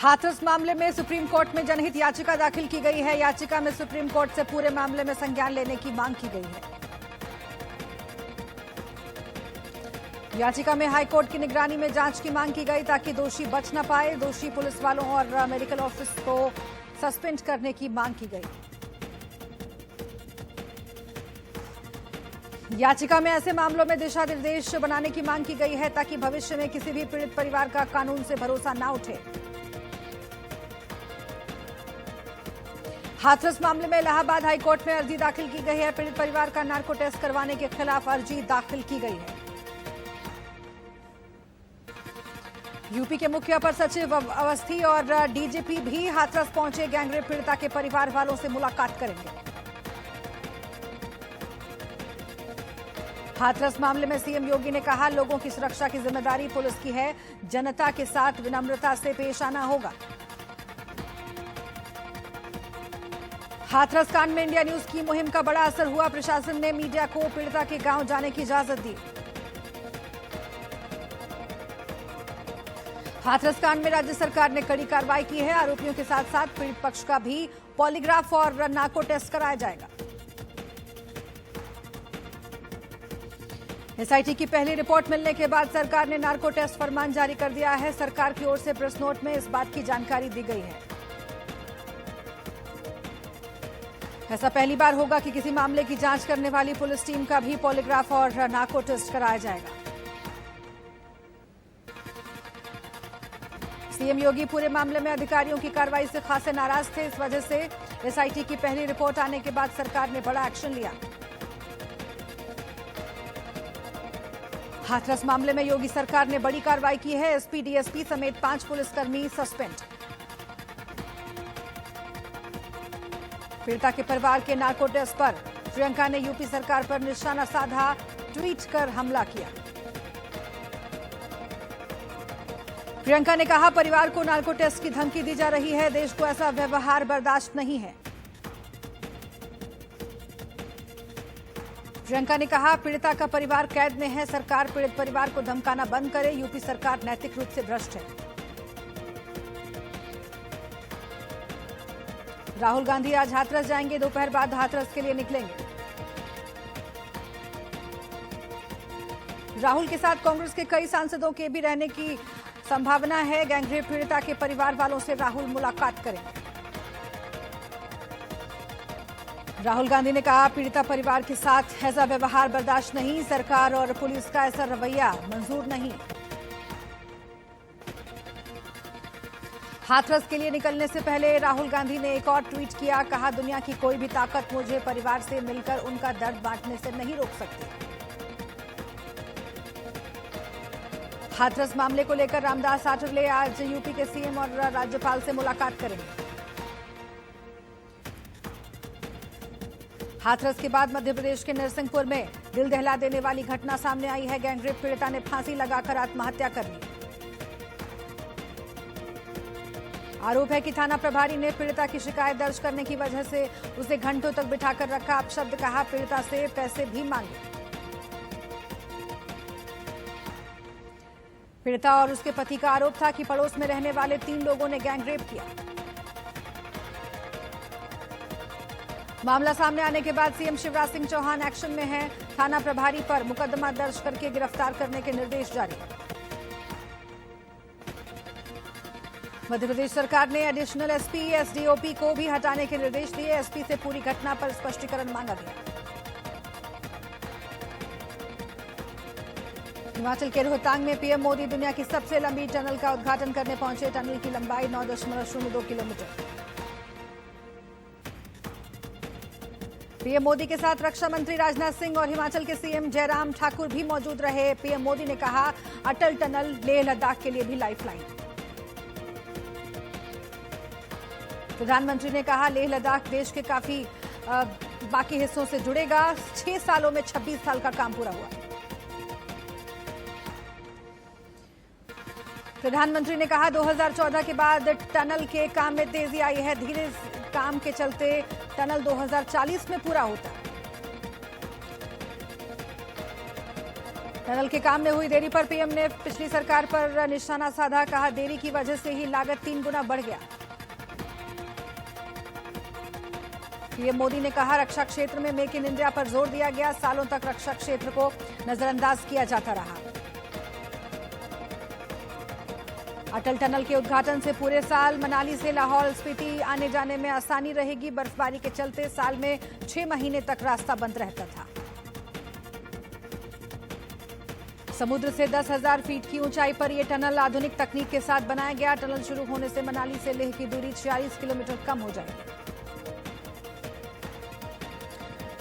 हाथरस मामले में supreme court में जनहित याचिका दाखिल की गई है। याचिका में सुप्रीम कोर्ट से पूरे मामले में संज्ञान लेने की मांग की गई है। याचिका में हाईकोर्ट की निगरानी में जांच की मांग की गई ताकि दोषी बच न पाए। दोषी पुलिस वालों और मेडिकल ऑफिस को सस्पेंड करने की मांग की गई। याचिका में ऐसे मामलों में दिशा निर्देश बनाने की मांग की गई है ताकि भविष्य में किसी भी पीड़ित परिवार का कानून से भरोसा न उठे। हाथरस मामले में इलाहाबाद हाईकोर्ट में अर्जी दाखिल की गई है। पीड़ित परिवार का नार्को टेस्ट करवाने के खिलाफ अर्जी दाखिल की गई है। यूपी के मुख्य अपर सचिव अवस्थी और डीजीपी भी हाथरस पहुंचे। गैंगरेप पीड़िता के परिवार वालों से मुलाकात करेंगे। हाथरस मामले में सीएम योगी ने कहा, लोगों की सुरक्षा की जिम्मेदारी पुलिस की है। जनता के साथ विनम्रता से पेश आना होगा। हाथरस कांड में इंडिया न्यूज की मुहिम का बड़ा असर हुआ। प्रशासन ने मीडिया को पीड़िता के गांव जाने की इजाजत दी। हाथरस कांड में राज्य सरकार ने कड़ी कार्रवाई की है। आरोपियों के साथ साथ पीड़ित पक्ष का भी पॉलीग्राफ और नार्को टेस्ट कराया जाएगा। एसआईटी की पहली रिपोर्ट मिलने के बाद सरकार ने नार्को टेस्ट फरमान जारी कर दिया है। सरकार की ओर से प्रेस नोट में इस बात की जानकारी दी गई है। ऐसा पहली बार होगा कि किसी मामले की जांच करने वाली पुलिस टीम का भी पॉलीग्राफ और नार्को टेस्ट कराया जाएगा। सीएम योगी पूरे मामले में अधिकारियों की कार्रवाई से खासे नाराज थे। इस वजह से एसआईटी की पहली रिपोर्ट आने के बाद सरकार ने बड़ा एक्शन लिया। हाथरस मामले में योगी सरकार ने बड़ी कार्रवाई की है। एसपी, डीएसपी समेत 5 पुलिसकर्मी सस्पेंड। पीड़िता के परिवार के नार्को टेस्ट पर प्रियंका ने यूपी सरकार पर निशाना साधा, ट्वीट कर हमला किया। प्रियंका ने कहा, परिवार को नार्को टेस्ट की धमकी दी जा रही है। देश को ऐसा व्यवहार बर्दाश्त नहीं है। प्रियंका ने कहा, पीड़िता का परिवार कैद में है। सरकार पीड़ित परिवार को धमकाना बंद करे। यूपी सरकार नैतिक रूप से भ्रष्ट है। राहुल गांधी आज हाथरस जाएंगे। दोपहर बाद हाथरस के लिए निकलेंगे। राहुल के साथ कांग्रेस के कई सांसदों के भी रहने की संभावना है। गैंगरेप पीड़िता के परिवार वालों से राहुल मुलाकात करेंगे। राहुल गांधी ने कहा, पीड़िता परिवार के साथ ऐसा व्यवहार बर्दाश्त नहीं। सरकार और पुलिस का ऐसा रवैया मंजूर नहीं। हाथरस के लिए निकलने से पहले राहुल गांधी ने एक और ट्वीट किया। कहा, दुनिया की कोई भी ताकत मुझे परिवार से मिलकर उनका दर्द बांटने से नहीं रोक सकती। हाथरस मामले को लेकर रामदास आठवले आज यूपी के सीएम और राज्यपाल से मुलाकात करेंगे। हाथरस के बाद मध्य प्रदेश के नरसिंहपुर में दिल दहला देने वाली घटना सामने आई है। गैंगरेप पीड़िता ने फांसी लगाकर आत्महत्या कर ली। आरोप है कि थाना प्रभारी ने पीड़िता की शिकायत दर्ज करने की वजह से उसे घंटों तक बिठाकर रखा। अपशब्द कहा, पीड़िता से पैसे भी मांगे। पीड़िता और उसके पति का आरोप था कि पड़ोस में रहने वाले 3 लोगों ने गैंगरेप किया। मामला सामने आने के बाद सीएम शिवराज सिंह चौहान एक्शन में हैं। थाना प्रभारी पर मुकदमा दर्ज करके गिरफ्तार करने के निर्देश जारी। मध्य प्रदेश सरकार ने एडिशनल एसपी, एसडीओपी को भी हटाने के निर्देश दिए। एसपी से पूरी घटना पर स्पष्टीकरण मांगा गया। हिमाचल के रोहतांग में पीएम मोदी दुनिया की सबसे लंबी टनल का उद्घाटन करने पहुंचे। टनल की लंबाई 9.02 किलोमीटर। पीएम मोदी के साथ रक्षा मंत्री राजनाथ सिंह और हिमाचल के सीएम जयराम ठाकुर भी मौजूद रहे। पीएम मोदी ने कहा, अटल टनल लेह लद्दाख के लिए भी लाइफलाइन। प्रधानमंत्री ने कहा, लेह लद्दाख देश के काफी बाकी हिस्सों से जुड़ेगा। 6 सालों में 26 साल का काम पूरा हुआ। प्रधानमंत्री ने कहा, 2014 के बाद टनल के काम में तेजी आई है। धीरे काम के चलते टनल 2040 में पूरा होता। टनल के काम में हुई देरी पर पीएम ने पिछली सरकार पर निशाना साधा। कहा, देरी की वजह से ही लागत 3 गुना बढ़ गया। पीएम मोदी ने कहा, रक्षा क्षेत्र में मेक इन इंडिया पर जोर दिया गया। सालों तक रक्षा क्षेत्र को नजरअंदाज किया जाता रहा। अटल टनल के उद्घाटन से पूरे साल मनाली से लाहौल स्पीति आने जाने में आसानी रहेगी। बर्फबारी के चलते साल में 6 महीने तक रास्ता बंद रहता था। समुद्र से 10,000 फीट की ऊंचाई पर यह टनल आधुनिक तकनीक के साथ बनाया गया। टनल शुरू होने से मनाली से लेह की दूरी 46 किलोमीटर कम हो जाएगी।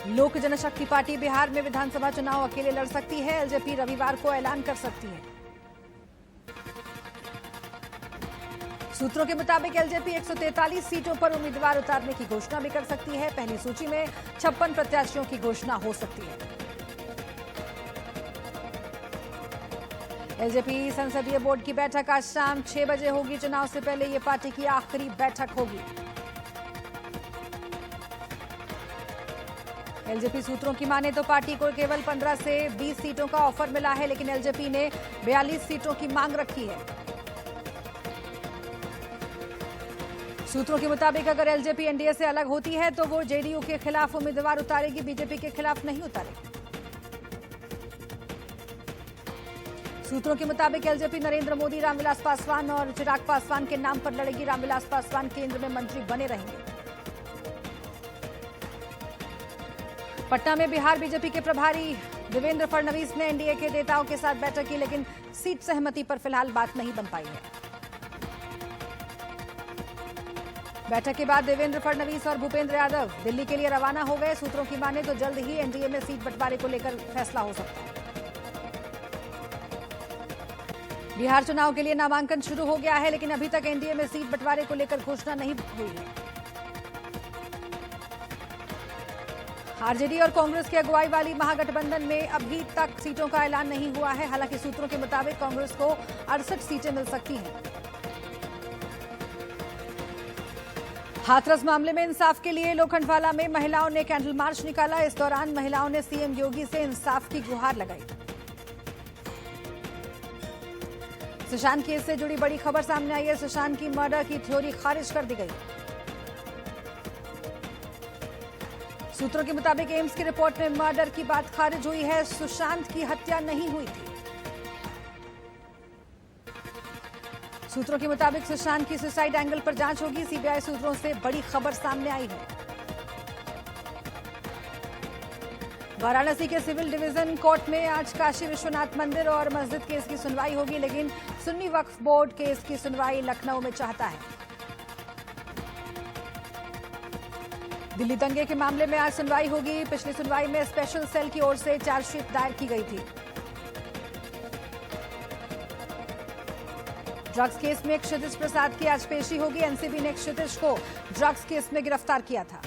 लोक जनशक्ति पार्टी बिहार में विधानसभा चुनाव अकेले लड़ सकती है। एलजेपी रविवार को ऐलान कर सकती है। सूत्रों के मुताबिक एलजेपी 143 सीटों पर उम्मीदवार उतारने की घोषणा भी कर सकती है। पहली सूची में 56 प्रत्याशियों की घोषणा हो सकती है। एलजेपी संसदीय बोर्ड की बैठक आज शाम 6 बजे होगी। चुनाव से पहले ये पार्टी की आखिरी बैठक होगी। एलजेपी सूत्रों की माने तो पार्टी को केवल 15 से 20 सीटों का ऑफर मिला है, लेकिन एलजेपी ने 42 सीटों की मांग रखी है। सूत्रों के मुताबिक अगर एलजेपी एनडीए से अलग होती है तो वो जेडीयू के खिलाफ उम्मीदवार उतारेगी, बीजेपी के खिलाफ नहीं उतारेगी। सूत्रों के मुताबिक एलजेपी नरेंद्र मोदी, रामविलास पासवान और चिराग पासवान के नाम पर लड़ेगी। रामविलास पासवान केंद्र में मंत्री बने रहेंगे। पटना में बिहार बीजेपी के प्रभारी देवेंद्र फडणवीस ने एनडीए के नेताओं के साथ बैठक की, लेकिन सीट सहमति पर फिलहाल बात नहीं बन पाई है। बैठक के बाद देवेंद्र फडणवीस और भूपेंद्र यादव दिल्ली के लिए रवाना हो गए। सूत्रों की माने तो जल्द ही एनडीए में सीट बंटवारे को लेकर फैसला हो सकता है। बिहार चुनाव के लिए नामांकन शुरू हो गया है, लेकिन अभी तक एनडीए में सीट बंटवारे को लेकर घोषणा नहीं हुई है। आरजेडी और कांग्रेस की अगुवाई वाली महागठबंधन में अभी तक सीटों का ऐलान नहीं हुआ है। हालांकि सूत्रों के मुताबिक कांग्रेस को 68 सीटें मिल सकती हैं। हाथरस मामले में इंसाफ के लिए लोखंडवाला में महिलाओं ने कैंडल मार्च निकाला। इस दौरान महिलाओं ने सीएम योगी से इंसाफ की गुहार लगाई। सुशांत केस से जुड़ी बड़ी खबर सामने आई है। सुशांत की मर्डर की थ्योरी खारिज कर दी गई। सूत्रों के मुताबिक एम्स की रिपोर्ट में मर्डर की बात खारिज हुई है। सुशांत की हत्या नहीं हुई थी। सूत्रों के मुताबिक सुशांत की सुसाइड एंगल पर जांच होगी। सीबीआई सूत्रों से बड़ी खबर सामने आई है। वाराणसी के सिविल डिवीजन कोर्ट में आज काशी विश्वनाथ मंदिर और मस्जिद केस की सुनवाई होगी, लेकिन सुन्नी वक्फ बोर्ड केस की सुनवाई लखनऊ में चाहता है। दिल्ली दंगे के मामले में आज सुनवाई होगी। पिछली सुनवाई में स्पेशल सेल की ओर से चार्जशीट दायर की गई थी। ड्रग्स केस में क्षितिज प्रसाद की आज पेशी होगी। एनसीबी ने क्षितिज को ड्रग्स केस में गिरफ्तार किया था।